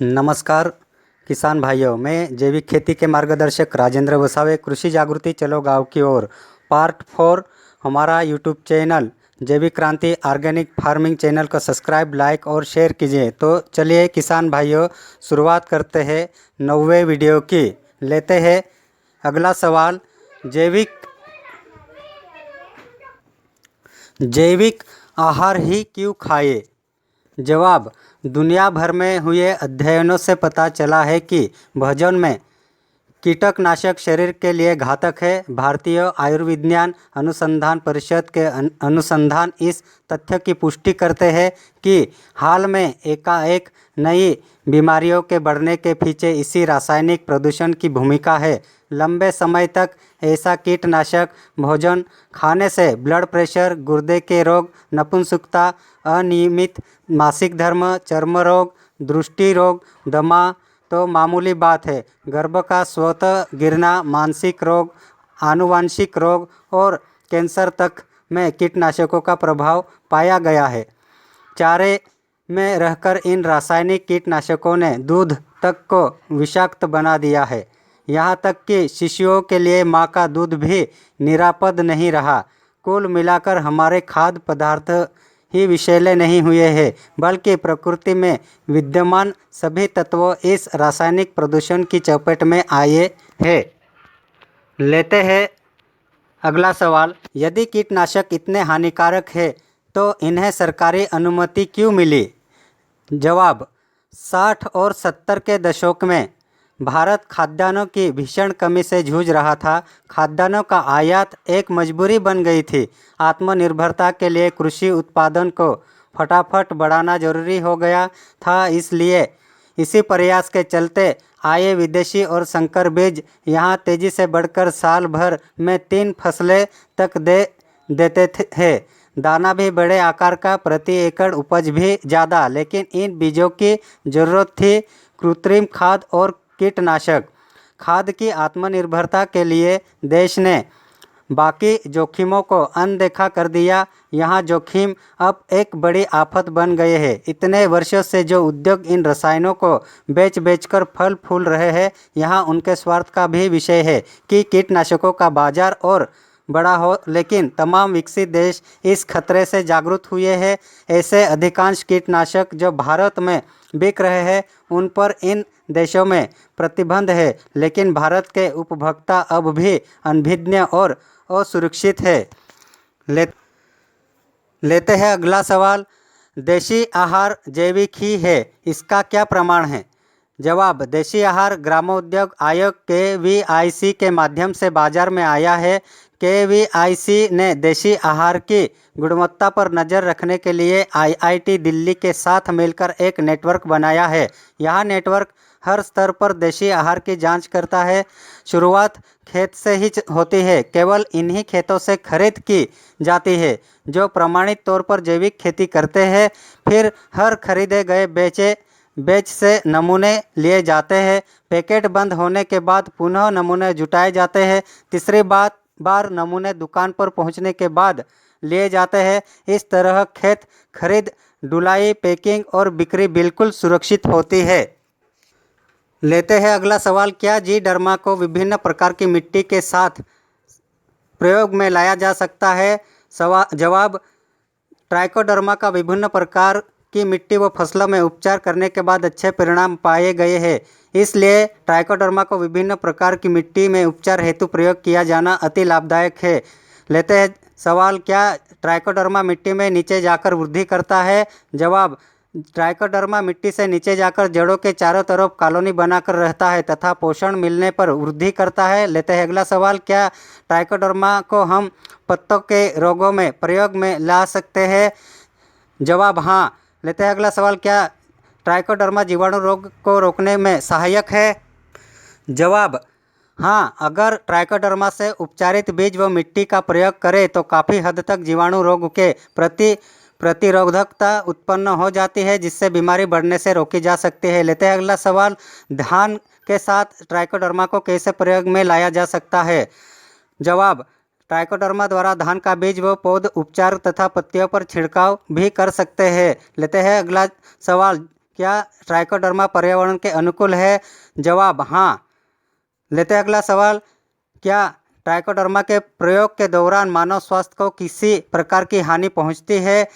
नमस्कार किसान भाइयों, मैं जैविक खेती के मार्गदर्शक राजेंद्र वसावे कृषि जागृति चलो गांव की ओर पार्ट 4 हमारा यूट्यूब चैनल जैविक क्रांति ऑर्गेनिक फार्मिंग चैनल को सब्सक्राइब, लाइक और शेयर कीजिए। तो चलिए किसान भाइयों, शुरुआत करते हैं 9वें वीडियो की। लेते हैं अगला सवाल, जैविक आहार ही क्यों खाएं? जवाब, दुनिया भर में हुए अध्ययनों से पता चला है कि भोजन में कीटनाशक शरीर के लिए घातक है। भारतीय आयुर्विज्ञान अनुसंधान परिषद के अनुसंधान इस तथ्य की पुष्टि करते हैं कि हाल में एकाएक नई बीमारियों के बढ़ने के पीछे इसी रासायनिक प्रदूषण की भूमिका है। लंबे समय तक ऐसा कीटनाशक भोजन खाने से ब्लड प्रेशर, गुर्दे के रोग, नपुंसकता, अनियमित मासिक धर्म, चर्म रोग, दृष्टि रोग, दमा तो मामूली बात है, गर्भ का स्वतः गिरना, मानसिक रोग, आनुवांशिक रोग और कैंसर तक में कीटनाशकों का प्रभाव पाया गया है। चारे में रहकर इन रासायनिक कीटनाशकों ने दूध तक को विषाक्त बना दिया है। यहाँ तक कि शिशुओं के लिए माँ का दूध भी निरापद नहीं रहा। कुल मिलाकर हमारे खाद्य पदार्थ ही विषैले नहीं हुए हैं, बल्कि प्रकृति में विद्यमान सभी तत्व इस रासायनिक प्रदूषण की चपेट में आए हैं। लेते हैं अगला सवाल, यदि कीटनाशक इतने हानिकारक है तो इन्हें सरकारी अनुमति क्यों मिली? जवाब, 60 और 70 के दशक में भारत खाद्यान्नों की भीषण कमी से जूझ रहा था। खाद्यान्नों का आयात एक मजबूरी बन गई थी। आत्मनिर्भरता के लिए कृषि उत्पादन को फटाफट बढ़ाना जरूरी हो गया था। इसलिए इसी प्रयास के चलते आए विदेशी और संकर बीज यहाँ तेजी से बढ़कर साल भर में 3 फसलें तक देते थे। दाना भी बड़े आकार का, प्रति एकड़ उपज भी ज़्यादा, लेकिन इन बीजों की ज़रूरत थी कृत्रिम खाद और कीटनाशक। खाद की आत्मनिर्भरता के लिए देश ने बाकी जोखिमों को अनदेखा कर दिया। यहाँ जोखिम अब एक बड़ी आफत बन गए हैं। इतने वर्षों से जो उद्योग इन रसायनों को बेच कर फल फूल रहे हैं, यहाँ उनके स्वार्थ का भी विषय है कि कीटनाशकों का बाजार और बड़ा हो, लेकिन तमाम विकसित देश इस खतरे से जागरूक हुए हैं। ऐसे अधिकांश कीटनाशक जो भारत में बिक रहे हैं, उन पर इन देशों में प्रतिबंध है, लेकिन भारत के उपभोक्ता अब भी अनभिज्ञ और असुरक्षित है। लेते हैं अगला सवाल, देशी आहार जैविक ही है, इसका क्या प्रमाण है? जवाब, देशी आहार ग्रामोद्योग आयोग KVIC के माध्यम से बाजार में आया है। KVIC ने देशी आहार की गुणवत्ता पर नज़र रखने के लिए IIT दिल्ली के साथ मिलकर एक नेटवर्क बनाया है। यह नेटवर्क हर स्तर पर देशी आहार की जांच करता है। शुरुआत खेत से ही होती है। केवल इन्हीं खेतों से खरीद की जाती है जो प्रमाणित तौर पर जैविक खेती करते हैं। फिर हर खरीदे गए बेच से नमूने लिए जाते हैं। पैकेट बंद होने के बाद पुनः नमूने जुटाए जाते हैं। तीसरी बार नमूने दुकान पर पहुंचने के बाद लिए जाते हैं। इस तरह खेत खरीद, ढुलाई, पैकिंग और बिक्री बिल्कुल सुरक्षित होती है। लेते हैं अगला सवाल, क्या जी डर्मा को विभिन्न प्रकार की मिट्टी के साथ प्रयोग में लाया जा सकता है? जवाब, ट्राइकोडर्मा का विभिन्न प्रकार की मिट्टी व फसलों में उपचार करने के बाद अच्छे परिणाम पाए गए हैं। इसलिए ट्राइकोडर्मा को विभिन्न प्रकार की मिट्टी में उपचार हेतु प्रयोग किया जाना अति लाभदायक है। लेते हैं सवाल, क्या ट्राइकोडर्मा मिट्टी में नीचे जाकर वृद्धि करता है? जवाब, ट्राइकोडर्मा मिट्टी से नीचे जाकर जड़ों के चारों तरफ कॉलोनी बनाकर रहता है तथा पोषण मिलने पर वृद्धि करता है। लेते हैं अगला सवाल, क्या ट्राइकोडर्मा को हम पत्तों के रोगों में प्रयोग में ला सकते हैं? जवाब, हाँ। लेते हैं अगला सवाल, क्या ट्राइकोडर्मा जीवाणु रोग को रोकने में सहायक है? जवाब, हाँ। अगर ट्राइकोडर्मा से उपचारित बीज व मिट्टी का प्रयोग करें तो काफ़ी हद तक जीवाणु रोग के प्रति प्रतिरोधकता उत्पन्न हो जाती है, जिससे बीमारी बढ़ने से रोकी जा सकती है। लेते हैं अगला सवाल, धान के साथ ट्राइकोडर्मा को कैसे प्रयोग में लाया जा सकता है? जवाब, ट्राइकोडर्मा द्वारा धान का बीज व पौध उपचार तथा पत्तियों पर छिड़काव भी कर सकते हैं। लेते हैं अगला सवाल, क्या ट्राइकोडर्मा पर्यावरण के अनुकूल है? जवाब हाँ। लेते हैं अगला सवाल। क्या ट्राइकोडर्मा के प्रयोग के दौरान मानव स्वास्थ्य को किसी प्रकार की हानि पहुंचती है?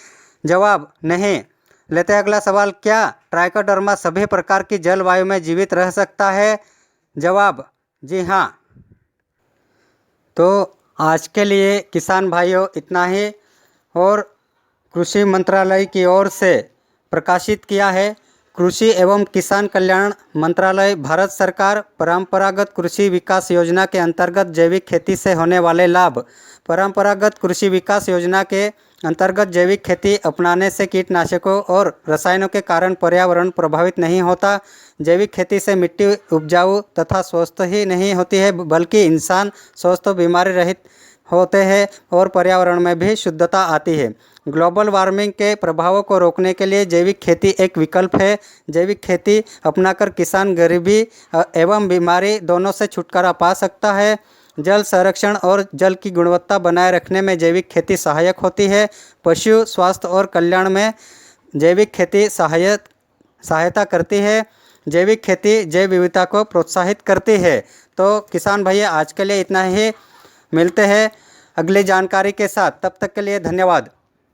जवाब नहीं। लेते हैं अगला सवाल। क्या ट्राइकोडर्मा सभी प्रकार की जलवायु में जीवित रह सकता है? जवाब जी हाँ। तो आज के लिए किसान भाइयों इतना ही। और कृषि मंत्रालय की ओर से प्रकाशित किया है। कृषि एवं किसान कल्याण मंत्रालय, भारत सरकार, परंपरागत कृषि विकास योजना के अंतर्गत जैविक खेती से होने वाले लाभ। परंपरागत कृषि विकास योजना के अंतर्गत जैविक खेती अपनाने से कीटनाशकों और रसायनों के कारण पर्यावरण प्रभावित नहीं होता। जैविक खेती से मिट्टी उपजाऊ तथा स्वस्थ ही नहीं होती है, बल्कि इंसान स्वस्थ बीमारी रहित होते हैं और पर्यावरण में भी शुद्धता आती है। ग्लोबल वार्मिंग के प्रभावों को रोकने के लिए जैविक खेती एक विकल्प है। जैविक खेती अपनाकर किसान गरीबी एवं बीमारी दोनों से छुटकारा पा सकता है। जल संरक्षण और जल की गुणवत्ता बनाए रखने में जैविक खेती सहायक होती है। पशु स्वास्थ्य और कल्याण में जैविक खेती सहायता करती है। जैविक खेती जैव विविधता को प्रोत्साहित करती है। तो किसान भैया आज के लिए इतना ही। मिलते हैं अगली जानकारी के साथ, तब तक के लिए धन्यवाद।